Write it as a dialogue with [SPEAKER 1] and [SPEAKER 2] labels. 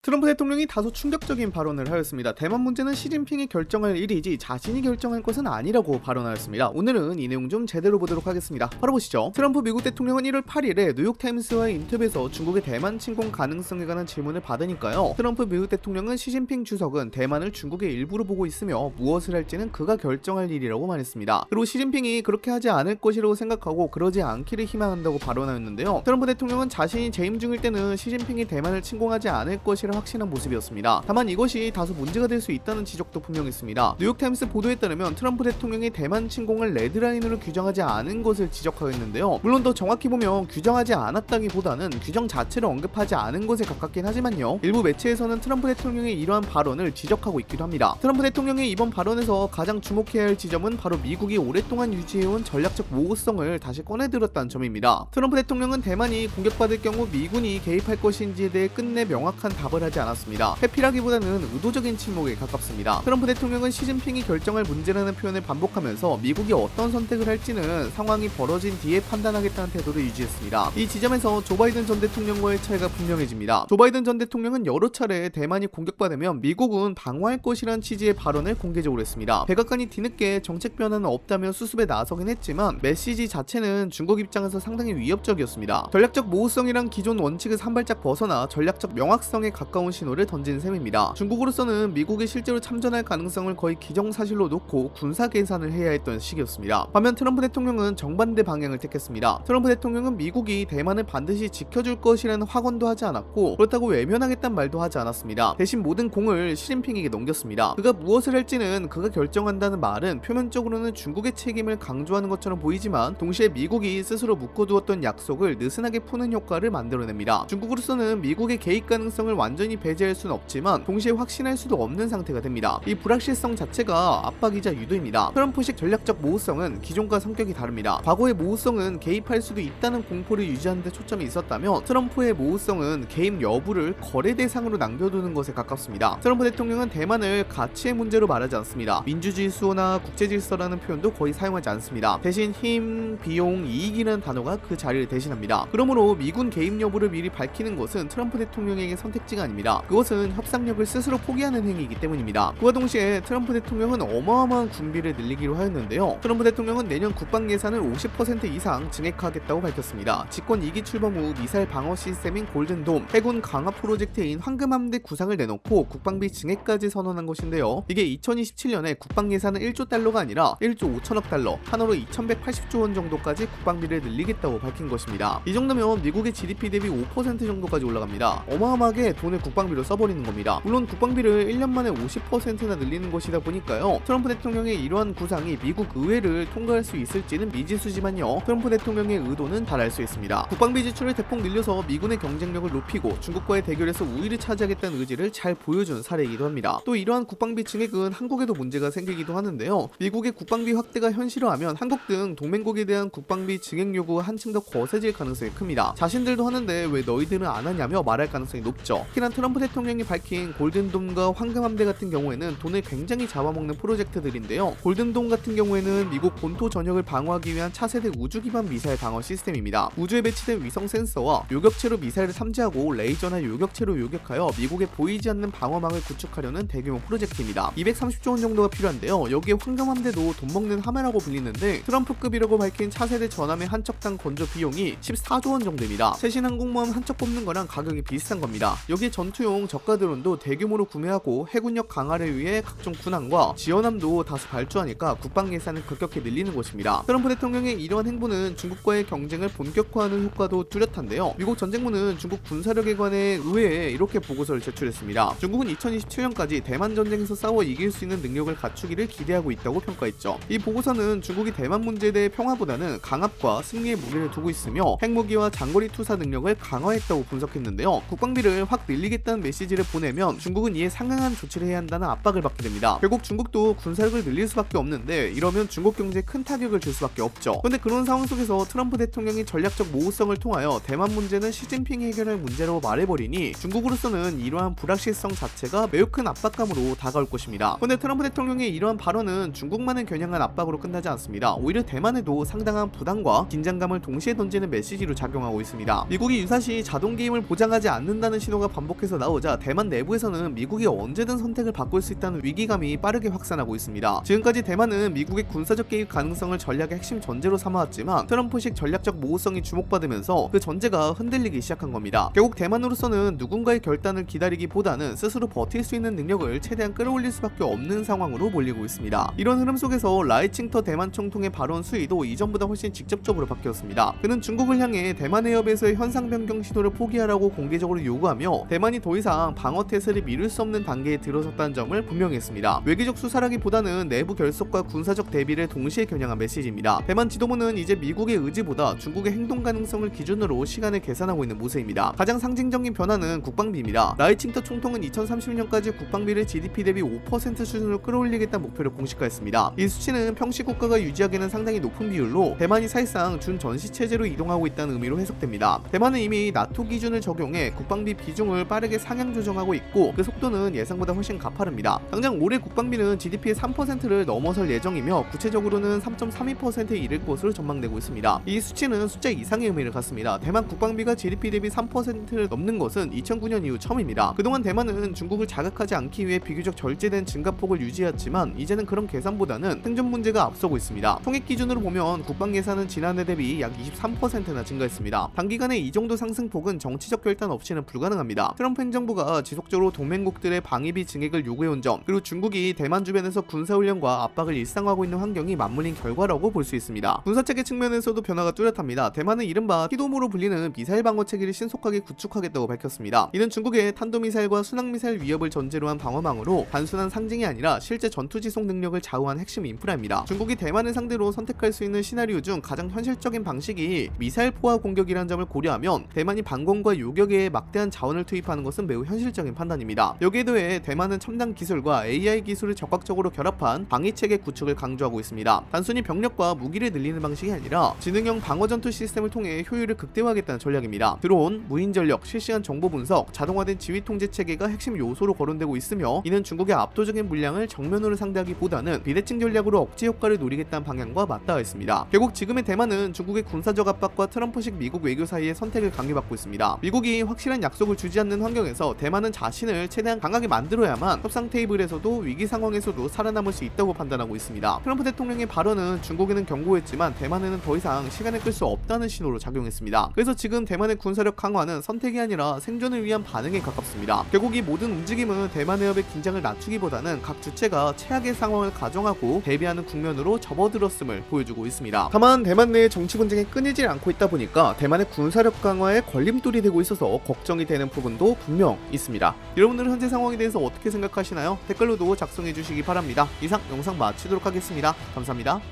[SPEAKER 1] 트럼프 대통령이 다소 충격적인 발언을 하였습니다. 대만 문제는 시진핑이 결정할 일이지 자신이 결정할 것은 아니라고 발언하였습니다. 오늘은 이 내용 좀 제대로 보도록 하겠습니다. 바로 보시죠. 트럼프 미국 대통령은 1월 8일에 뉴욕타임스와의 인터뷰에서 중국의 대만 침공 가능성에 관한 질문을 받으니까요. 트럼프 미국 대통령은 시진핑 주석은 대만을 중국의 일부로 보고 있으며 무엇을 할지는 그가 결정할 일이라고 말했습니다. 그리고 시진핑이 그렇게 하지 않을 것이라고 생각하고 그러지 않기를 희망한다고 발언하였는데요. 트럼프 대통령은 자신이 재임 중일 때는 시진핑이 대만을 침공하지 않을 것이라 확신한 모습이었습니다. 다만 이것이 다소 문제가 될 수 있다는 지적도 분명했습니다. 뉴욕타임스 보도에 따르면 트럼프 대통령이 대만 침공을 레드라인으로 규정하지 않은 것을 지적하였는데요. 물론 더 정확히 보면 규정하지 않았다기보다는 규정 자체를 언급하지 않은 것에 가깝긴 하지만요. 일부 매체에서는 트럼프 대통령의 이러한 발언을 지적하고 있기도 합니다. 트럼프 대통령의 이번 발언에서 가장 주목해야 할 지점은 바로 미국이 오랫동안 유지해온 전략적 모호성을 다시 꺼내들었다는 점입니다. 트럼프 대통령은 대만이 공격받을 경우 미군이 개입할 것인지에 대해 끝내 명확한 답을 하지 않았습니다. 회피라기보다는 의도적인 침묵에 가깝습니다. 트럼프 대통령은 시진핑이 결정할 문제라는 표현을 반복하면서 미국이 어떤 선택을 할지는 상황이 벌어진 뒤에 판단하겠다는 태도를 유지했습니다. 이 지점에서 조 바이든 전 대통령과의 차이가 분명해집니다. 조 바이든 전 대통령은 여러 차례 대만이 공격받으면 미국은 방어할 것이란 취지의 발언을 공개적으로 했습니다. 백악관이 뒤늦게 정책 변화는 없다며 수습에 나서긴 했지만 메시지 자체는 중국 입장에서 상당히 위협적이었습니다. 전략적 모호성이란 기존 원칙에서 한 발짝 벗어나 전략적 명확성에 가까운 신호를 던진 셈입니다. 중국으로서는 미국이 실제로 참전할 가능성을 거의 기정사실로 놓고 군사 계산을 해야 했던 시기였습니다. 반면 트럼프 대통령은 정반대 방향을 택했습니다. 트럼프 대통령은 미국이 대만을 반드시 지켜줄 것이라는 확언도 하지 않았고 그렇다고 외면하겠다는 말도 하지 않았습니다. 대신 모든 공을 시진핑에게 넘겼습니다. 그가 무엇을 할지는 그가 결정한다는 말은 표면적으로는 중국의 책임을 강조하는 것처럼 보이지만 동시에 미국이 스스로 묶어두었던 약속을 느슨하게 푸는 효과를 만들어냅니다. 중국으로서는 미국의 개입 가능성을 완전히 배제할 수는 없지만 동시에 확신할 수도 없는 상태가 됩니다. 이 불확실성 자체가 압박이자 유도입니다. 트럼프식 전략적 모호성은 기존과 성격이 다릅니다. 과거의 모호성은 개입할 수도 있다는 공포를 유지하는 데 초점이 있었다며 트럼프의 모호성은 개입 여부를 거래 대상으로 남겨두는 것에 가깝습니다. 트럼프 대통령은 대만을 가치의 문제로 말하지 않습니다. 민주주의 수호나 국제질서라는 표현도 거의 사용하지 않습니다. 대신 힘, 비용, 이익이라는 단어가 그 자리를 대신합니다. 그러므로 미군 개입 여부를 미리 밝히는 것은 트럼프 대통령에게 선택지가 아닙니다. 그것은 협상력을 스스로 포기하는 행위이기 때문입니다. 그와 동시에 트럼프 대통령은 어마어마한 군비를 늘리기로 하였는데요. 트럼프 대통령은 내년 국방 예산을 50% 이상 증액하겠다고 밝혔습니다. 집권 2기 출범 후 미사일 방어 시스템인 골든돔, 해군 강화 프로젝트인 황금함대 구상을 내놓고 국방비 증액까지 선언한 것인데요. 이게 2027년에 국방 예산은 1조 달러가 아니라 1조 5천억 달러, 한화로 2180조 원 정도까지 국방비를 늘리겠다고 밝힌 것입니다. 이 정도면 미국의 GDP 대비 5% 정도까지 올라갑니다. 어마어마하게 돈을 국방비로 써버리는 겁니다. 물론 국방비를 1년 만에 50%나 늘리는 것이다 보니까요. 트럼프 대통령의 이러한 구상이 미국 의회를 통과할 수 있을지는 미지수지만요. 트럼프 대통령의 의도는 잘 알 수 있습니다. 국방비 지출을 대폭 늘려서 미군의 경쟁력을 높이고 중국과의 대결에서 우위를 차지하겠다는 의지를 잘 보여준 사례이기도 합니다. 또 이러한 국방비 증액은 한국에도 문제가 생기기도 하는데요. 미국의 국방비 확대가 현실화하면 한국 등 동맹국에 대한 국방비 증액 요구가 한층 더 거세질 가능성이 큽니다. 자신들도 하는데 왜 너희들은 안 하냐며 말할 가능성이 높죠. 특히나 트럼프 대통령이 밝힌 골든돔과 황금함대 같은 경우에는 돈을 굉장히 잡아먹는 프로젝트들인데요. 골든돔 같은 경우에는 미국 본토 전역을 방어하기 위한 차세대 우주 기반 미사일 방어 시스템입니다. 우주에 배치된 위성 센서와 요격체로 미사일을 탐지하고 레이저나 요격체로 요격하여 미국에 보이지 않는 방어망을 구축하려는 대규모 프로젝트입니다. 230조 원 정도가 필요한데요. 여기에 황금함대도 돈 먹는 하매라고 불리는데 트럼프급이라고 밝힌 차세대 전함의 한 척당 건조 비용이 14조 원 정도입니다. 최신 항공모함 한 척 뽑는 거랑 가격이 비슷한 겁니다. 여기에 전투용 저가 드론도 대규모로 구매하고 해군력 강화를 위해 각종 군함과 지원함도 다수 발주하니까 국방 예산을 급격히 늘리는 것입니다. 트럼프 대통령의 이러한 행보는 중국과의 경쟁을 본격화하는 효과도 뚜렷한데요. 미국 전쟁부는 중국 군사력에 관해 의회에 이렇게 보고서를 제출했습니다. 중국은 2027년까지 대만 전쟁에서 싸워 이길 수 있는 능력을 갖추기를 기대하고 있다고 평가했죠. 이 보고서는 중국이 대만 문제에 대해 평화보다는 강압과 승리에 무게를 두고 있으며 핵무기와 장거리 투사 능력을 강화했다고 분석했는데요. 국방비를 확 늘리겠다는 메시지를 보내면 중국은 이에 상응한 조치를 해야 한다는 압박을 받게 됩니다. 결국 중국도 군사력을 늘릴 수밖에 없는데 이러면 중국 경제에 큰 타격을 줄 수밖에 없죠. 그런데 그런 상황 속에서 트럼프 대통령이 전략적 모호성을 통하여 대만 문제는 시진핑이 해결할 문제라고 말해버리니 중국으로서는 이러한 불확실성 자체가 매우 큰 압박감으로 다가올 것입니다. 그런데 트럼프 대통령의 이러한 발언은 중국만을 겨냥한 압박으로 끝나지 않습니다. 오히려 대만에도 상당한 부담과 긴장감을 동시에 던지는 메시지로 작용하고 있습니다. 미국이 유사시 자동 게임을 보장하지 않는다는 신호가 반복 반복해서 나오자 대만 내부에서는 미국이 언제든 선택을 바꿀 수 있다는 위기감이 빠르게 확산하고 있습니다. 지금까지 대만은 미국의 군사적 개입 가능성을 전략의 핵심 전제로 삼아왔지만 트럼프식 전략적 모호성이 주목받으면서 그 전제가 흔들리기 시작한 겁니다. 결국 대만으로서는 누군가의 결단을 기다리기보다는 스스로 버틸 수 있는 능력을 최대한 끌어올릴 수밖에 없는 상황으로 몰리고 있습니다. 이런 흐름 속에서 라이칭터 대만 총통의 발언 수위도 이전보다 훨씬 직접적으로 바뀌었습니다. 그는 중국을 향해 대만 해협에서의 현상 변경 시도를 포기하라고 공개적으로 요구하며 대만이 더 이상 방어 태세를 미룰 수 없는 단계에 들어섰다는 점을 분명히 했습니다. 외교적 수사라기보다는 내부 결속과 군사적 대비를 동시에 겨냥한 메시지입니다. 대만 지도부는 이제 미국의 의지보다 중국의 행동 가능성을 기준으로 시간을 계산하고 있는 모습입니다. 가장 상징적인 변화는 국방비입니다. 라이칭터 총통은 2030년까지 국방비를 GDP 대비 5% 수준으로 끌어올리겠다는 목표를 공식화했습니다. 이 수치는 평시 국가가 유지하기에는 상당히 높은 비율로 대만이 사실상 준전시 체제로 이동하고 있다는 의미로 해석됩니다. 대만은 이미 나토 기준을 적용해 국방비 비중을 빠르게 상향 조정하고 있고 그 속도는 예상보다 훨씬 가파릅니다. 당장 올해 국방비는 GDP의 3%를 넘어설 예정이며 구체적으로는 3.32%에 이를 것으로 전망되고 있습니다. 이 수치는 숫자 이상의 의미를 갖습니다. 대만 국방비가 GDP 대비 3%를 넘는 것은 2009년 이후 처음입니다. 그동안 대만은 중국을 자극하지 않기 위해 비교적 절제된 증가폭을 유지했지만 이제는 그런 계산보다는 생존 문제가 앞서고 있습니다. 통액 기준으로 보면 국방 예산은 지난해 대비 약 23%나 증가했습니다. 단기간에 이 정도 상승폭은 정치적 결단 없이는 불가능합니다. 트럼프 행정부가 지속적으로 동맹국들의 방위비 증액을 요구해온 점, 그리고 중국이 대만 주변에서 군사훈련과 압박을 일상화하고 있는 환경이 맞물린 결과라고 볼 수 있습니다. 군사체계 측면에서도 변화가 뚜렷합니다. 대만은 이른바 히돔으로 불리는 미사일 방어 체계를 신속하게 구축하겠다고 밝혔습니다. 이는 중국의 탄도미사일과 순항미사일 위협을 전제로 한 방어망으로 단순한 상징이 아니라 실제 전투 지속 능력을 좌우한 핵심 인프라입니다. 중국이 대만을 상대로 선택할 수 있는 시나리오 중 가장 현실적인 방식이 미사일 포화 공격이라는 점을 고려하면 대만이 방공과 요격에 막대한 자원을 투입하는 것은 매우 현실적인 판단입니다. 여기에 더해 대만은 첨단 기술과 AI 기술을 적극적으로 결합한 방위체계 구축을 강조하고 있습니다. 단순히 병력과 무기를 늘리는 방식이 아니라 지능형 방어 전투 시스템을 통해 효율을 극대화하겠다는 전략입니다. 드론, 무인 전력, 실시간 정보 분석, 자동화된 지휘 통제 체계가 핵심 요소로 거론되고 있으며 이는 중국의 압도적인 물량을 정면으로 상대하기보다는 비대칭 전략으로 억제 효과를 노리겠다는 방향과 맞닿아 있습니다. 결국 지금의 대만은 중국의 군사적 압박과 트럼프식 미국 외교 사이의 선택을 강요받고 있습니다. 미국이 확실한 약속을 주지 않는 환경에서 대만은 자신을 최대한 강하게 만들어야만 협상 테이블에서도 위기 상황에서도 살아남을 수 있다고 판단하고 있습니다. 트럼프 대통령의 발언은 중국에는 경고했지만 대만에는 더 이상 시간을 끌 수 없다는 신호로 작용했습니다. 그래서 지금 대만의 군사력 강화는 선택이 아니라 생존을 위한 반응에 가깝습니다. 결국 이 모든 움직임은 대만 해협의 긴장을 낮추기보다는 각 주체가 최악의 상황을 가정하고 대비하는 국면으로 접어들었음을 보여주고 있습니다. 다만 대만 내의 정치 분쟁이 끊이질 않고 있다 보니까 대만의 군사력 강화에 걸림돌이 되고 있어서 걱정이 되는 부분도 분명 있습니다. 여러분들은 현재 상황에 대해서 어떻게 생각하시나요? 댓글로도 작성해 주시기 바랍니다. 이상 영상 마치도록 하겠습니다. 감사합니다.